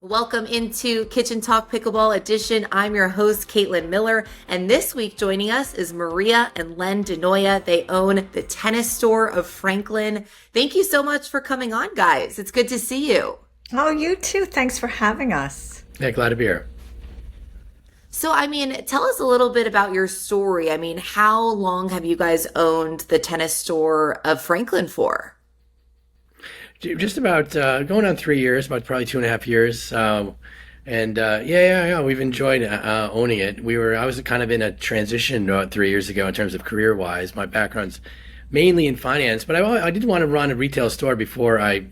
Welcome into Kitchen Talk Pickleball Edition. I'm your host, Caitlin Miller, and this week joining us is Maria and Len Dinoia. They own the tennis store of Franklin. Thank you so much for coming on, guys. It's good to see you. Oh, you too. Thanks for having us. Yeah, glad to be here. So, tell us a little bit about your story. How long have you guys owned the tennis store of Franklin for? Just about going on 3 years, about probably 2.5 years. And we've enjoyed owning it. I was kind of in a transition about 3 years ago in terms of career-wise. My background's mainly in finance, but I did want to run a retail store before I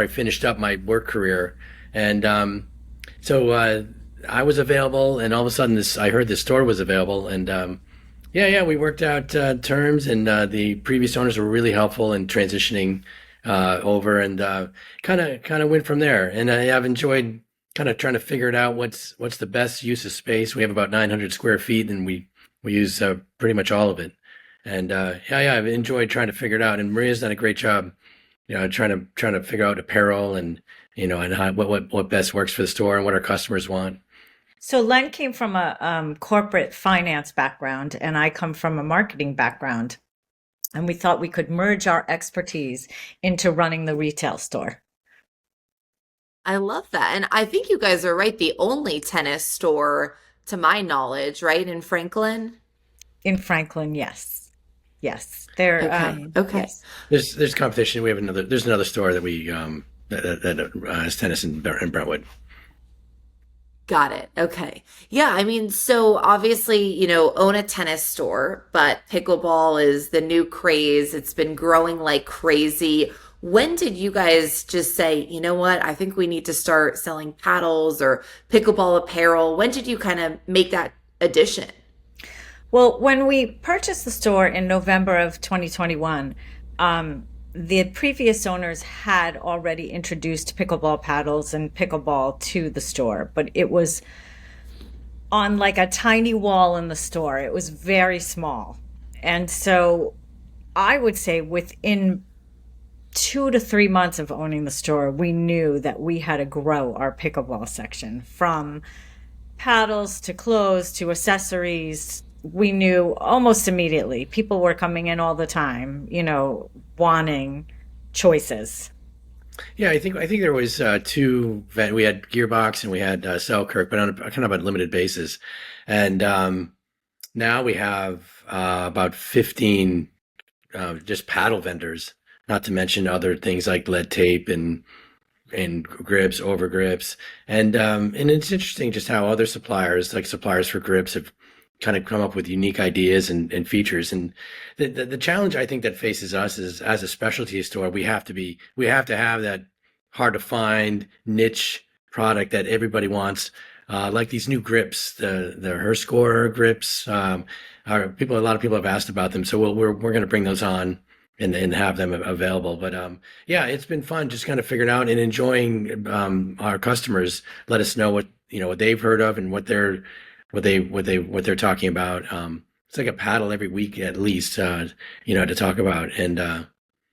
finished up my work career. And so I was available, and all of a sudden I heard this store was available, and we worked out terms, and the previous owners were really helpful in transitioning over, and kind of went from there. And I've enjoyed kind of trying to figure it out what's the best use of space. We have about 900 square feet, and we use pretty much all of it. And I've enjoyed trying to figure it out. And Maria's done a great job, trying to figure out apparel and and how, what best works for the store and what our customers want. So Len came from a corporate finance background, and I come from a marketing background. And we thought we could merge our expertise into running the retail store. I love that. And I think you guys are right. The only tennis store, to my knowledge, right, in Franklin? In Franklin, yes. Yes. There, Okay. yes. There's competition. There's another store that we that has tennis in Brentwood. Got it. Okay. Yeah. So obviously, own a tennis store, but pickleball is the new craze. It's been growing like crazy. When did you guys just say, you know what? I think we need to start selling paddles or pickleball apparel. When did you kind of make that addition? Well, when we purchased the store in November of 2021, the previous owners had already introduced pickleball paddles and pickleball to the store, but it was on like a tiny wall in the store. It was very small. And so I would say within 2 to 3 months of owning the store, we knew that we had to grow our pickleball section from paddles to clothes to accessories. We knew almost immediately. People were coming in all the time, wanting choices. Yeah, I think there was we had Gearbox and we had Selkirk, but on kind of a limited basis. And now we have about 15 just paddle vendors, not to mention other things like lead tape and grips, over grips. And it's interesting just how other suppliers, like suppliers for grips, have kind of come up with unique ideas and features. And the challenge I think that faces us is, as a specialty store, we have to have that hard to find niche product that everybody wants, like these new grips, the Her Score grips. A lot of people have asked about them, so we're going to bring those on and have them available. But it's been fun just kind of figuring out and enjoying our customers let us know what they've heard of and what they're talking about. It's like a paddle every week at least, to talk about. And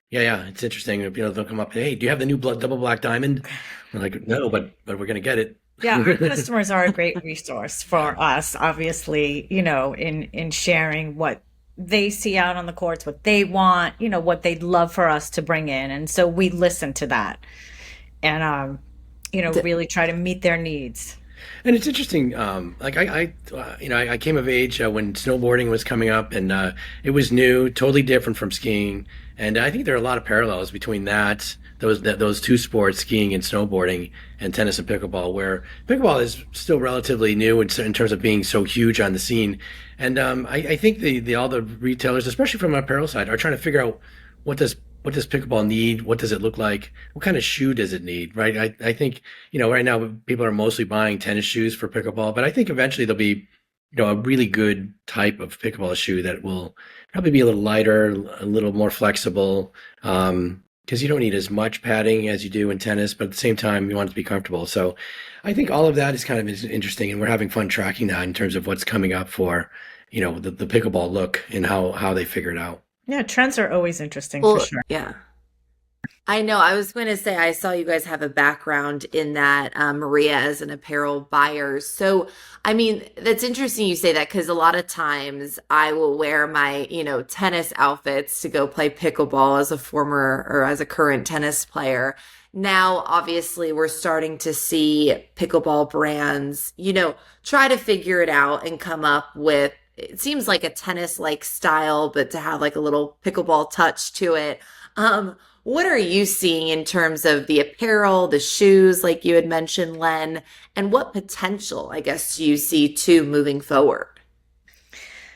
it's interesting. They'll come up, hey, do you have the new double black diamond? We're like, no, but we're gonna get it. Yeah, our customers are a great resource for us, obviously, in sharing what they see out on the courts, what they want, what they'd love for us to bring in. And so we listen to that and, really try to meet their needs. And it's interesting. I came of age when snowboarding was coming up, and it was new, totally different from skiing. And I think there are a lot of parallels between those two sports, skiing and snowboarding, and tennis and pickleball, where pickleball is still relatively new in terms of being so huge on the scene. And I think all the retailers, especially from an apparel side, are trying to figure out what does pickleball need? What does it look like? What kind of shoe does it need? Right. I think, right now people are mostly buying tennis shoes for pickleball, but I think eventually there'll be, a really good type of pickleball shoe that will probably be a little lighter, a little more flexible, because you don't need as much padding as you do in tennis, but at the same time, you want it to be comfortable. So I think all of that is kind of interesting, and we're having fun tracking that in terms of what's coming up for, the pickleball look and how they figure it out. Yeah, trends are always interesting Well, for sure. yeah. I know. I was going to say, I saw you guys have a background in that, Maria, as an apparel buyer. So, I mean, that's interesting you say that because a lot of times I will wear my, tennis outfits to go play pickleball as a former or as a current tennis player. Now, obviously, we're starting to see pickleball brands, try to figure it out and come up with, it seems like a tennis-like style, but to have like a little pickleball touch to it. What are you seeing in terms of the apparel, the shoes, like you had mentioned, Len, and what potential, I guess, do you see too moving forward?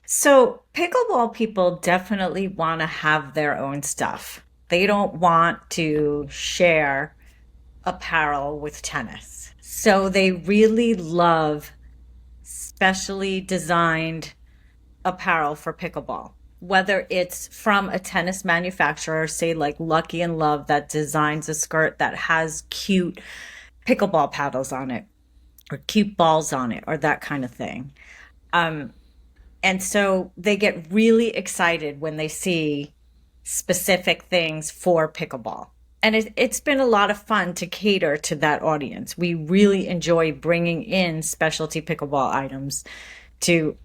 So, pickleball people definitely want to have their own stuff. They don't want to share apparel with tennis. So, they really love specially designed apparel for pickleball. Whether it's from a tennis manufacturer, say like Lucky and Love, that designs a skirt that has cute pickleball paddles on it, or cute balls on it, or that kind of thing. Um, and so they get really excited when they see specific things for pickleball. And it's been a lot of fun to cater to that audience. We really enjoy bringing in specialty pickleball items to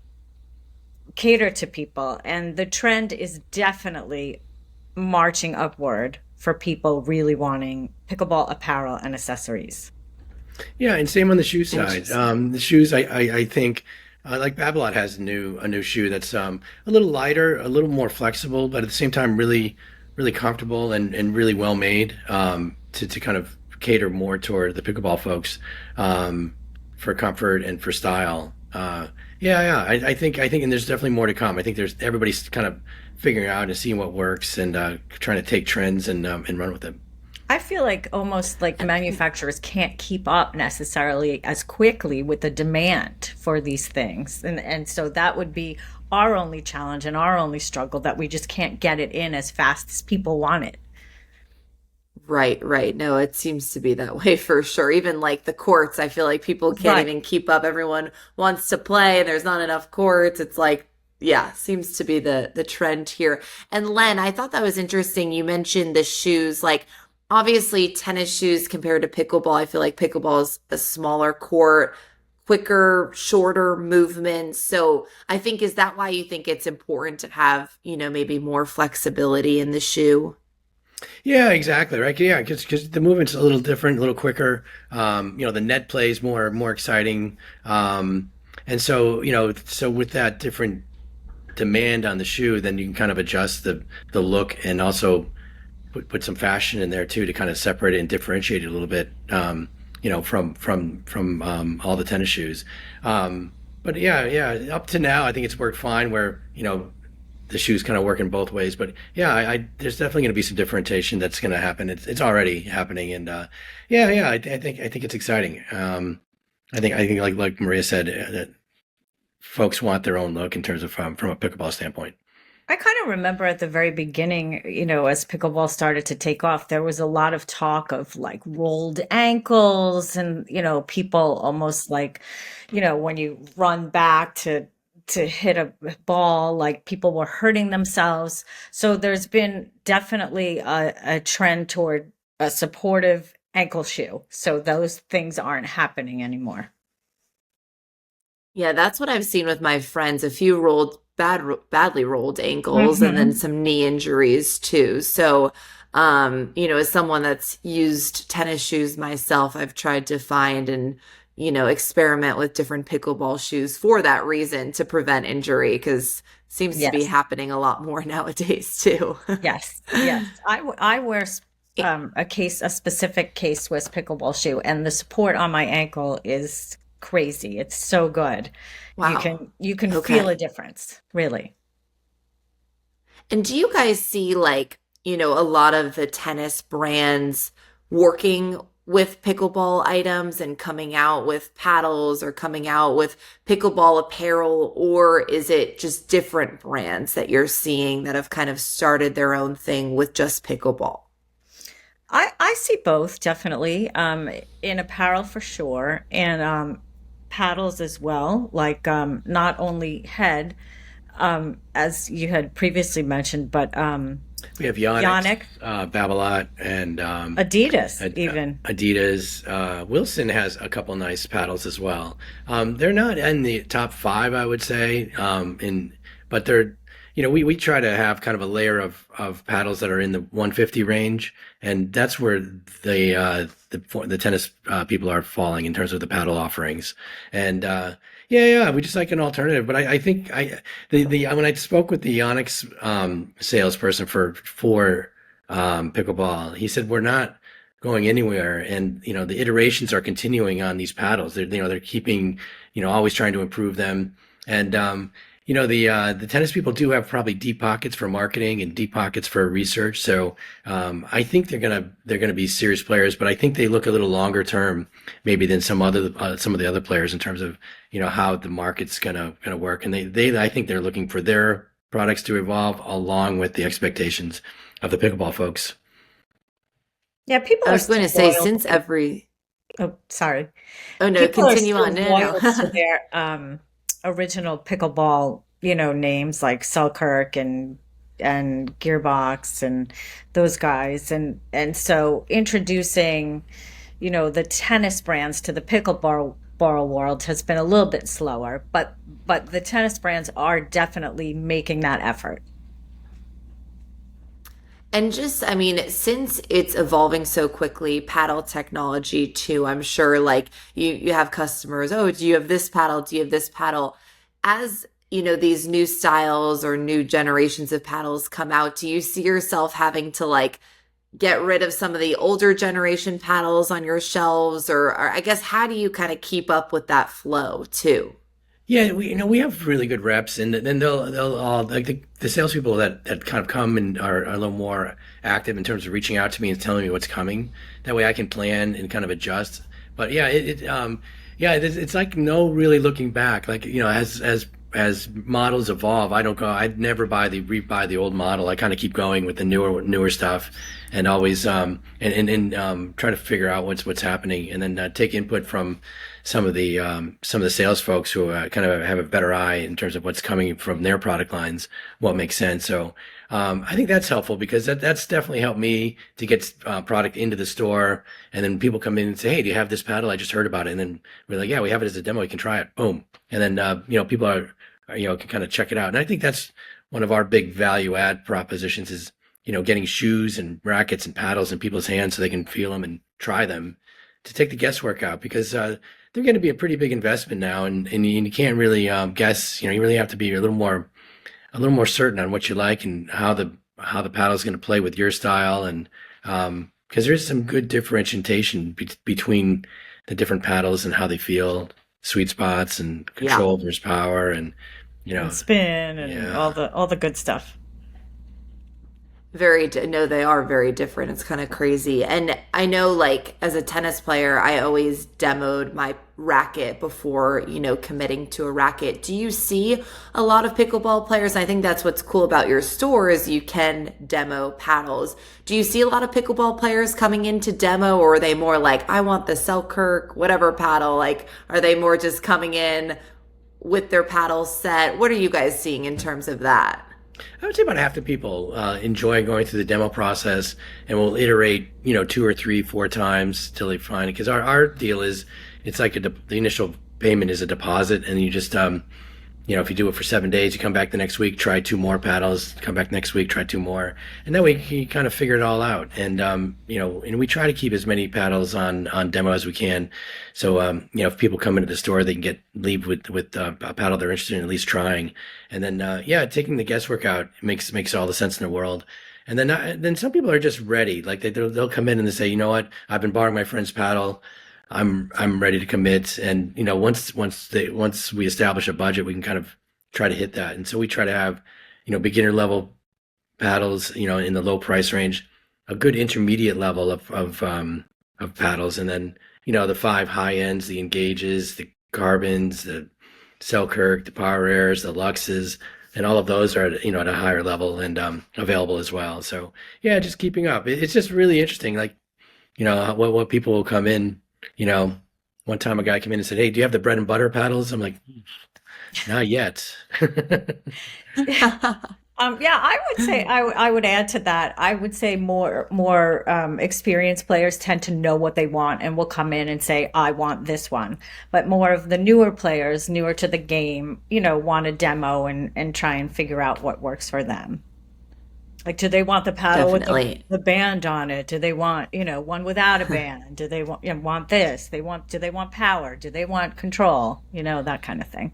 cater to people. And the trend is definitely marching upward for people really wanting pickleball apparel and accessories. Yeah, and same on the shoe side. Interesting. The shoes, I think, like Babolat has a new shoe that's a little lighter, a little more flexible, but at the same time, really comfortable and really well made to kind of cater more toward the pickleball folks for comfort and for style. Yeah. I think, and there's definitely more to come. I think there's everybody's kind of figuring out and seeing what works and trying to take trends and run with them. I feel like almost like manufacturers can't keep up necessarily as quickly with the demand for these things. And so that would be our only challenge and our only struggle, that we just can't get it in as fast as people want it. Right, right. No, it seems to be that way for sure. Even like the courts, I feel like people can't Right. even keep up. Everyone wants to play, and there's not enough courts. It's like, yeah, seems to be the trend here. And Len, I thought that was interesting. You mentioned the shoes, like obviously tennis shoes compared to pickleball. I feel like pickleball is a smaller court, quicker, shorter movements. So I think, is that why you think it's important to have, maybe more flexibility in the shoe? Yeah, exactly. Right. Yeah, because the movement's a little different, a little quicker. The net play is more exciting. And so so with that different demand on the shoe, then you can kind of adjust the look and also put some fashion in there too to kind of separate it and differentiate it a little bit. From all the tennis shoes. But yeah, up to now, I think it's worked fine. Where the shoes kind of work in both ways. But yeah, there's definitely going to be some differentiation that's going to happen. It's already happening, and yeah, I think it's exciting. I think like Maria said, that folks want their own look in terms of from a pickleball standpoint. I kind of remember at the very beginning, as pickleball started to take off, there was a lot of talk of like rolled ankles and, people almost like, when you run back to hit a ball, like people were hurting themselves. So there's been definitely a trend toward a supportive ankle shoe. So those things aren't happening anymore. Yeah, that's what I've seen with my friends. A few badly rolled ankles, and then Hmm. some knee injuries too. So, as someone that's used tennis shoes myself, I've tried to find and, experiment with different pickleball shoes for that reason, to prevent injury, because seems to be Yes. happening a lot more nowadays too. Yes, yes. I wear a specific case Swiss pickleball shoe, and the support on my ankle is crazy. It's so good. You Wow. can feel a Okay. difference, really. And do you guys see like, a lot of the tennis brands working with pickleball items and coming out with paddles or coming out with pickleball apparel, or is it just different brands that you're seeing that have kind of started their own thing with just pickleball? I see both definitely, in apparel for sure, and paddles as well. Like not only head, as you had previously mentioned, but We have Yonex, Yannick, Babolat, and Adidas, even. Adidas. Wilson has a couple nice paddles as well. They're not in the top five, I would say. But they're, we try to have kind of a layer of paddles that are in the 150 range, and that's where the tennis people are falling in terms of the paddle offerings. And yeah, we just like an alternative. But I think the when I spoke with the Onyx salesperson for pickleball, he said we're not going anywhere, and the iterations are continuing on these paddles. They're keeping always trying to improve them, and the tennis people do have probably deep pockets for marketing and deep pockets for research. So I think they're gonna be serious players, but I think they look a little longer term maybe than some of the other players in terms of how the market's gonna work. And they I think they're looking for their products to evolve along with the expectations of the pickleball folks. Yeah, people I are was going still to say, loyal. since every, Oh, sorry. oh no, People are continue still on. No, loyal to no. their original pickleball, names like Selkirk and Gearbox and those guys, and so introducing, the tennis brands to the pickleball ball world has been a little bit slower, but the tennis brands are definitely making that effort. And just, I mean, since it's evolving so quickly, paddle technology too, I'm sure like you have customers, oh, do you have this paddle? Do you have this paddle? As these new styles or new generations of paddles come out, do you see yourself having to like get rid of some of the older generation paddles on your shelves? Or I guess, how do you kind of keep up with that flow too? Yeah, we have really good reps, and then they'll all like the salespeople that kind of come and are a little more active in terms of reaching out to me and telling me what's coming. That way I can plan and kind of adjust. But yeah, yeah, it's like no really looking back. Like as models evolve, I don't go. I'd never rebuy the old model. I kind of keep going with the newer stuff, and always and try to figure out what's happening, and then take input from some of the sales folks who kind of have a better eye in terms of what's coming from their product lines, what makes sense. So I think that's helpful because that's definitely helped me to get product into the store, and then people come in and say, "Hey, do you have this paddle? I just heard about it." And then we're like, "Yeah, we have it as a demo. You can try it." Boom, and then people can kind of check it out. And I think that's one of our big value add propositions is getting shoes and rackets and paddles in people's hands so they can feel them and try them to take the guesswork out because they're going to be a pretty big investment now, and you can't really guess. You really have to be a little more certain on what you like and how the paddle is going to play with your style, and because there's some good differentiation between the different paddles and how they feel, sweet spots and Yeah. control versus power, and you And know, spin and yeah. all the good stuff. No, they are very different. It's kind of crazy. And I know, like, as a tennis player, I always demoed my racket before, committing to a racket. Do you see a lot of pickleball players? I think that's what's cool about your store is you can demo paddles. Do you see a lot of pickleball players coming in to demo, or are they more like, I want the Selkirk, whatever paddle? Like, are they more just coming in with their paddle set? What are you guys seeing in terms of that? I would say about half the people enjoy going through the demo process and will iterate, two or three, four times till they find it. Because our deal is, it's like the initial payment is a deposit, and you just, if you do it for 7 days, you come back the next week, try two more paddles, come back next week, try two more, and that way you kind of figure it all out. And and we try to keep as many paddles on demo as we can. So if people come into the store, they can leave with a paddle they're interested in at least trying, and then yeah, taking the guesswork out makes all the sense in the world. And then some people are just ready, like they'll come in and they say, you know what, I've been borrowing my friend's paddle. I'm ready to commit, and once we establish a budget, we can kind of try to hit that. And so we try to have beginner level paddles, in the low price range, a good intermediate level of paddles, and then the five high ends, the Engages, the Carbons, the Selkirk, the Power Airs, the Luxes, and all of those are at a higher level and available as well. So yeah, just keeping up. It's just really interesting, like what people will come in. You know, one time a guy came in and said, "Hey, do you have the bread and butter paddles?" I'm like, "Not yet." Yeah, I would say I would add to that. I would say more experienced players tend to know what they want and will come in and say, "I want this one." But more of the newer players, newer to the game, want a demo and try and figure out what works for them. Like, do they want the paddle with Definitely. the band on it? Do they want, one without a band? Do they want this? Do they want power? Do they want control? That kind of thing.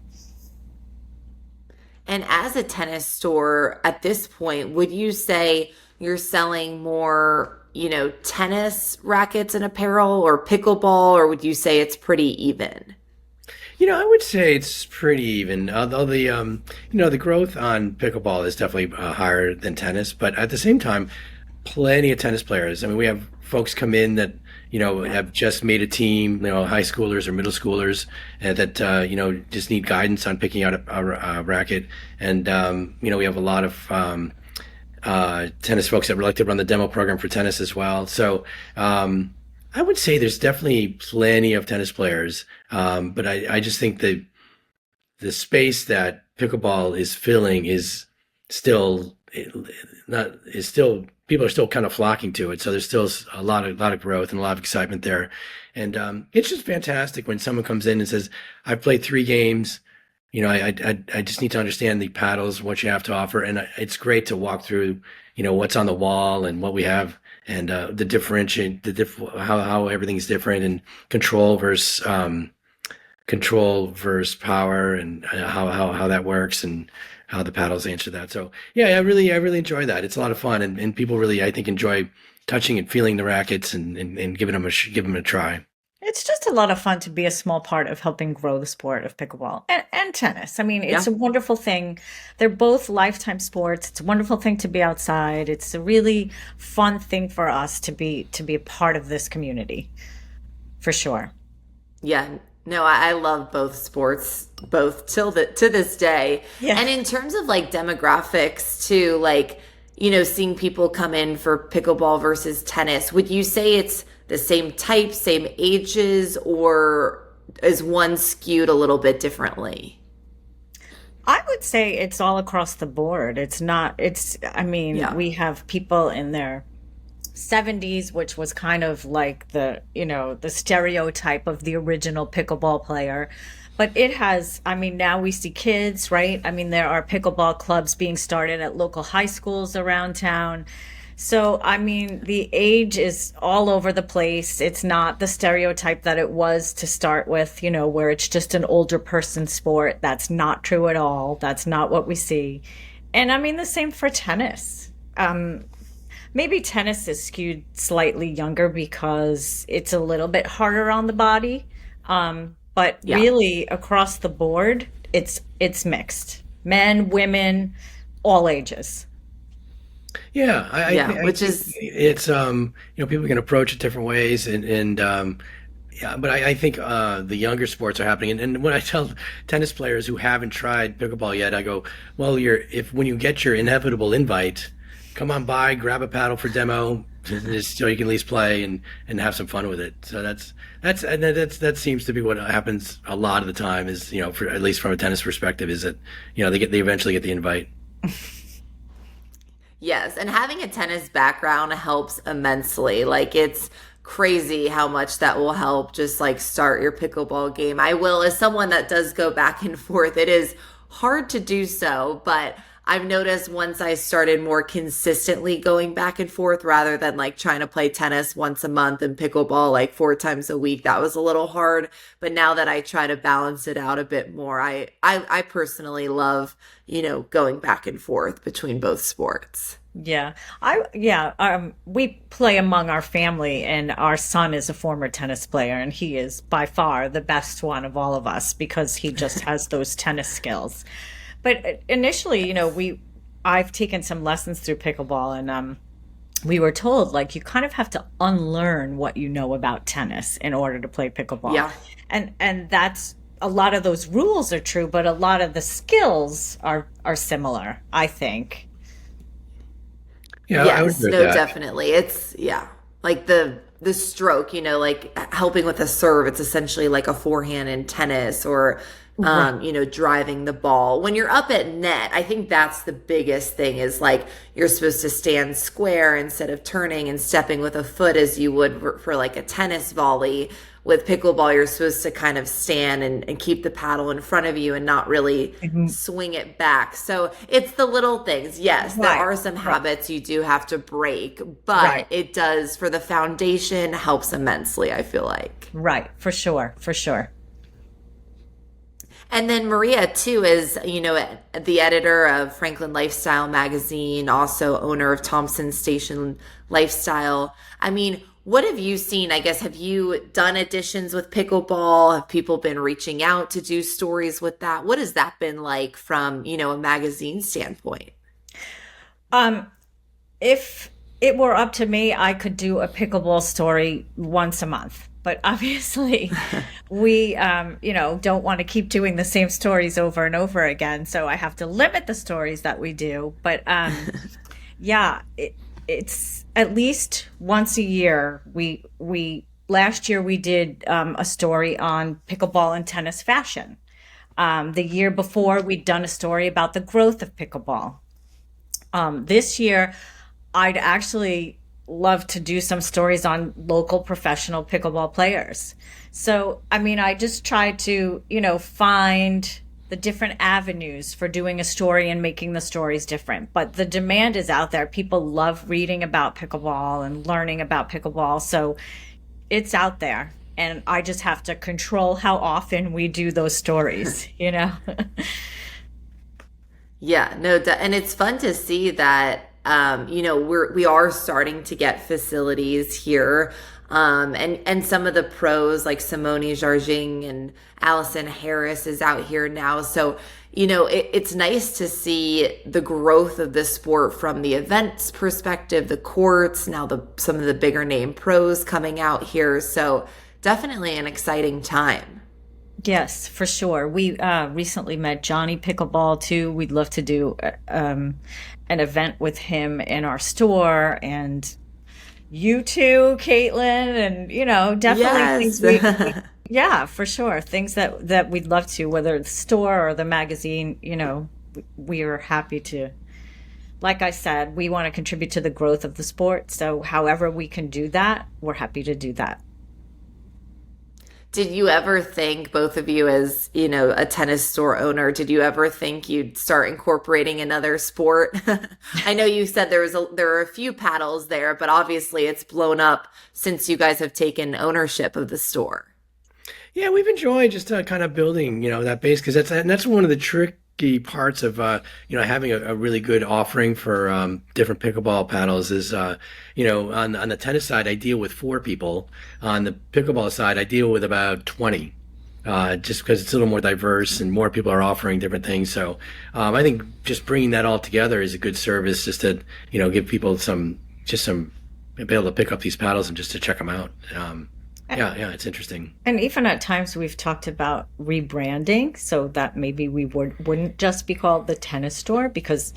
And as a tennis store at this point, would you say you're selling more, tennis rackets and apparel or pickleball, or would you say it's pretty even? I would say it's pretty even. Although the growth on pickleball is definitely higher than tennis, but at the same time, plenty of tennis players. I mean, we have folks come in that have just made a team, high schoolers or middle schoolers, that just need guidance on picking out a racket. And we have a lot of tennis folks that would like to run the demo program for tennis as well. So I would say there's definitely plenty of tennis players, but I just think that the space that pickleball is filling is still not is still people are still kind of flocking to it. So there's still a lot of growth and a lot of excitement there, and it's just fantastic when someone comes in and says, "I've played 3 games. I just need to understand the paddles, what you have to offer," and it's great to walk through, what's on the wall and what we have. And the differentiate, how everything's different, and control versus power, and how that works, and how the paddles answer that. So yeah, I really enjoy that. It's a lot of fun, and people really, I think, enjoy touching and feeling the rackets, and giving them give them a try. It's just a lot of fun to be a small part of helping grow the sport of pickleball and tennis. I mean, it's Yeah. a wonderful thing. They're both lifetime sports. It's a wonderful thing to be outside. It's a really fun thing for us to be a part of this community, for sure. Yeah, no, I love both sports, both to this day. Yeah. And in terms of like demographics too, like, seeing people come in for pickleball versus tennis, would you say it's the same type, same ages, or is one skewed a little bit differently? I would say it's all across the board. I mean, Yeah. we have people in their 70s, which was kind of like the stereotype of the original pickleball player. But I mean, now we see kids, right? I mean, there are pickleball clubs being started at local high schools around town. So, I mean, the age is all over the place. It's not the stereotype that it was to start with, where it's just an older person sport. That's not true at all. That's not what we see. And I mean, the same for tennis. Maybe tennis is skewed slightly younger because it's a little bit harder on the body. But Yeah. really, across the board, it's mixed. Men, women, all ages. Yeah, Yeah, I which think is it's people can approach it different ways, and yeah, but I think the younger sports are happening. And when I tell tennis players who haven't tried pickleball yet, I go, well, if when you get your inevitable invite, come on by, grab a paddle for demo, just so you can at least play and have some fun with it. So that seems to be what happens a lot of the time. Is for at least from a tennis perspective, is that they eventually get the invite. Yes, and having a tennis background helps immensely. Like it's crazy how much that will help just like start your pickleball game. I will, as someone that does go back and forth, it is hard to do so, but I've noticed once I started more consistently going back and forth rather than like trying to play tennis once a month and pickleball like 4 times a week, that was a little hard. But now that I try to balance it out a bit more, I personally love, going back and forth between both sports. We play among our family, and our son is a former tennis player, and he is by far the best one of all of us because he just has those tennis skills. But initially, I've taken some lessons through pickleball, and we were told like you kind of have to unlearn what you know about tennis in order to play pickleball. Yeah. And that's a lot of those rules are true, but a lot of the skills are similar, I think. Yeah, I would Yes, agree with no, that. definitely. It's yeah, like the stroke, like helping with a serve, it's essentially like a forehand in tennis or Right. driving the ball. When you're up at net, I think that's the biggest thing is like you're supposed to stand square instead of turning and stepping with a foot as you would for like a tennis volley. With pickleball, you're supposed to kind of stand and keep the paddle in front of you and not really Mhm. swing it back. So it's the little things. Yes, there Right. are some Right. habits you do have to break, but Right. it does for the foundation helps immensely, I feel like. Right. For sure. For sure. And then Maria, too, is, the editor of Franklin Lifestyle magazine, also owner of Thompson Station Lifestyle. I mean, what have you seen? I guess, have you done editions with pickleball? Have people been reaching out to do stories with that? What has that been like from, a magazine standpoint? Um, if it were up to me, I could do a pickleball story once a month. But obviously, we, don't want to keep doing the same stories over and over again. So I have to limit the stories that we do. But yeah, it's at least once a year. We last year we did a story on pickleball and tennis fashion. The year before, we'd done a story about the growth of pickleball. This year, I'd actually love to do some stories on local professional pickleball players. So, I mean, I just try to, find the different avenues for doing a story and making the stories different. But the demand is out there. People love reading about pickleball and learning about pickleball. So it's out there. And I just have to control how often we do those stories. Yeah, no, and it's fun to see that we are starting to get facilities here. And some of the pros like Simone Jarging and Allison Harris is out here now. So, it's nice to see the growth of the sport from the events perspective, the courts, now some of the bigger name pros coming out here. So definitely an exciting time. Yes, for sure. We recently met Johnny Pickleball too. We'd love to do an event with him in our store, and you too, Caitlin, and definitely things Yes. yeah, for sure, things that we'd love to, whether the store or the magazine. We are happy to. Like I said, we want to contribute to the growth of the sport. So, however we can do that, we're happy to do that. Did you ever think, both of you, as a tennis store owner, did you ever think you'd start incorporating another sport? I know you said there are a few paddles there, but obviously it's blown up since you guys have taken ownership of the store. Yeah, we've enjoyed just kind of building, that base because that's one of the tricky parts of having a really good offering for different pickleball paddles is on the tennis side I deal with 4 people. On the pickleball side I deal with about 20. Just because it's a little more diverse and more people are offering different things. So I think just bringing that all together is a good service just to give people some be able to pick up these paddles and just to check them out. Yeah, it's interesting. And even at times we've talked about rebranding so that maybe we wouldn't just be called the tennis store because,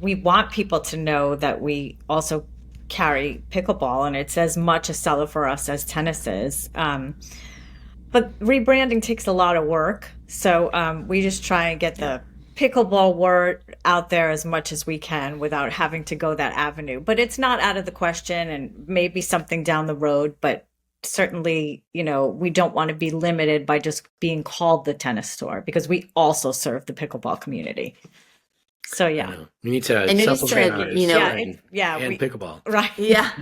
we want people to know that we also carry pickleball and it's as much a seller for us as tennis is. But rebranding takes a lot of work. So we just try and get the pickleball word out there as much as we can without having to go that avenue. But it's not out of the question and maybe something down the road, but certainly, we don't want to be limited by just being called the tennis store because we also serve the pickleball community. So I yeah. know. We need I to know you supplement said, ours Yeah, yeah, and pickleball. right. yeah.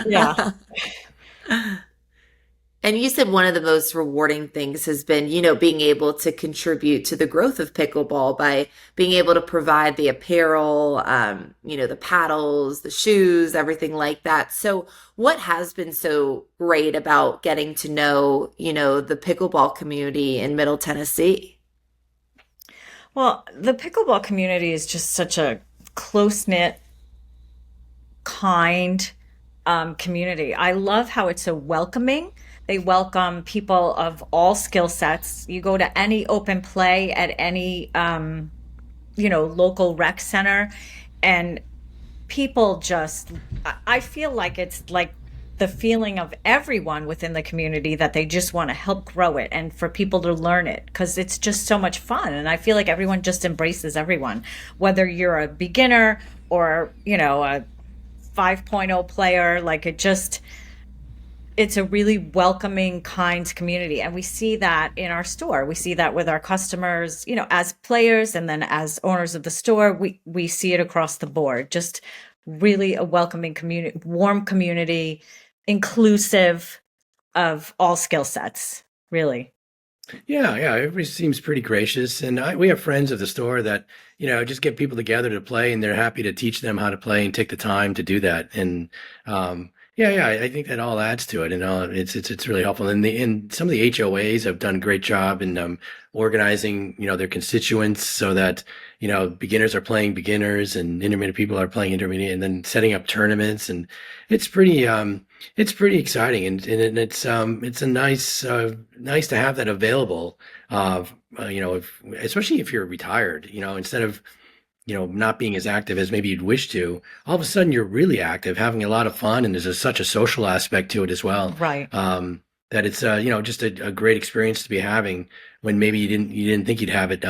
Yeah. And you said one of the most rewarding things has been, being able to contribute to the growth of pickleball by being able to provide the apparel, the paddles, the shoes, everything like that. So what has been so great about getting to know, the pickleball community in Middle Tennessee? Well, the pickleball community is just such a close-knit, kind community. I love how it's so welcoming. They welcome people of all skill sets. You go to any open play at any, local rec center, and people just, I feel like it's like the feeling of everyone within the community that they just want to help grow it and for people to learn it because it's just so much fun. And I feel like everyone just embraces everyone, whether you're a beginner or, a 5.0 player, like it's a really welcoming, kind community. And we see that in our store. We see that with our customers, as players and then as owners of the store, we see it across the board. Just really a welcoming community, warm community, inclusive of all skill sets, really. Yeah. Everybody seems pretty gracious, and we have friends at the store that just get people together to play, and they're happy to teach them how to play and take the time to do that. And yeah, I think that all adds to it, and it's really helpful. And some of the HOAs have done a great job in organizing their constituents so that beginners are playing beginners and intermediate people are playing intermediate, and then setting up tournaments, and it's pretty exciting, and it's a nice to have that available. Especially if you're retired, instead of not being as active as maybe you'd wish to, all of a sudden you're really active, having a lot of fun, and there's such a social aspect to it as well. Right. That it's just a great experience to be having when maybe you didn't think you'd have it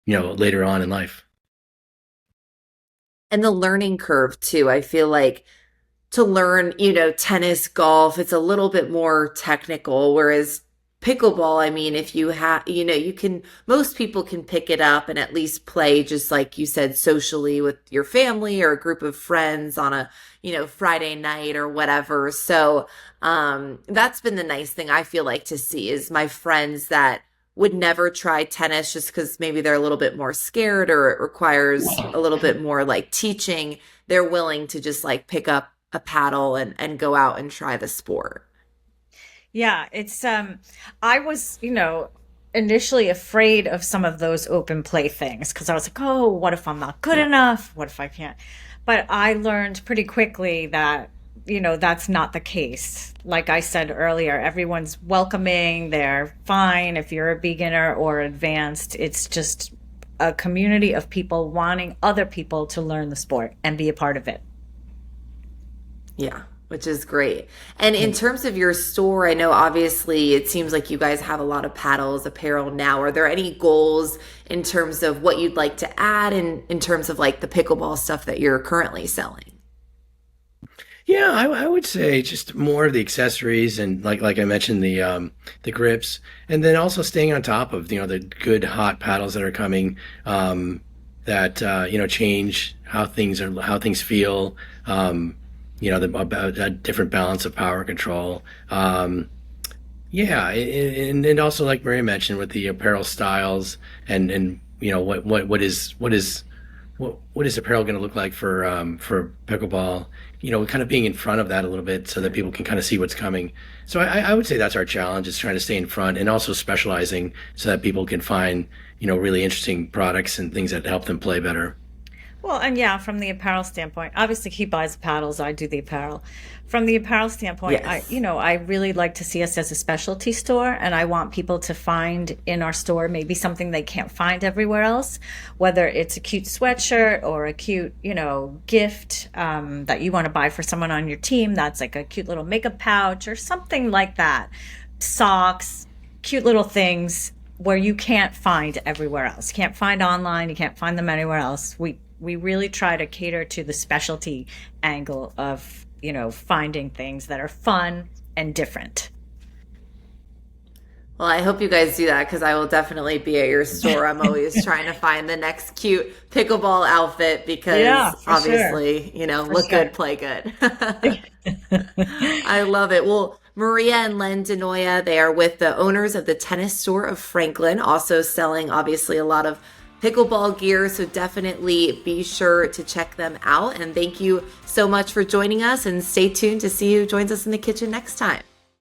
later on in life. And the learning curve too. I feel like to learn, tennis, golf, it's a little bit more technical, whereas pickleball, I mean, if you have, most people can pick it up and at least play, just like you said, socially with your family or a group of friends on a, Friday night or whatever. So, that's been the nice thing I feel like to see is my friends that would never try tennis just because maybe they're a little bit more scared or it requires a little bit more like teaching. They're willing to just like pick up a paddle and go out and try the sport. Yeah, it's I was, initially afraid of some of those open play things because I was like, "Oh, what if I'm not good enough? What if I can't?" But I learned pretty quickly that, that's not the case. Like I said earlier, everyone's welcoming, they're fine if you're a beginner or advanced. It's just a community of people wanting other people to learn the sport and be a part of it. Yeah, which is great. And in terms of your store, I know obviously it seems like you guys have a lot of paddles, apparel now. Are there any goals in terms of what you'd like to add in terms of like the pickleball stuff that you're currently selling? Yeah, I would say just more of the accessories and like I mentioned the grips, and then also staying on top of the good hot paddles that are coming, that change how things feel. About a different balance of power control. Yeah, and also like Maria mentioned with the apparel styles and what is apparel going to look like for pickleball? Kind of being in front of that a little bit so that people can kind of see what's coming. So I would say that's our challenge, is trying to stay in front and also specializing so that people can find really interesting products and things that help them play better. Well, and yeah, from the apparel standpoint, obviously he buys the paddles, I do the apparel. From the apparel standpoint, Yes. I really like to see us as a specialty store, and I want people to find in our store maybe something they can't find everywhere else, whether it's a cute sweatshirt or a cute, gift that you want to buy for someone on your team. That's like a cute little makeup pouch or something like that. Socks, cute little things where you can't find everywhere else. You can't find online, you can't find them anywhere else. We really try to cater to the specialty angle of, finding things that are fun and different. Well, I hope you guys do that because I will definitely be at your store. I'm always trying to find the next cute pickleball outfit because Yeah, for sure. obviously, For look sure. good, play good. I love it. Well, Maria and Len Dinoia, they are with the owners of the tennis store of Franklin, also selling obviously a lot of pickleball gear. So definitely be sure to check them out. And thank you so much for joining us and stay tuned to see who joins us in the kitchen next time.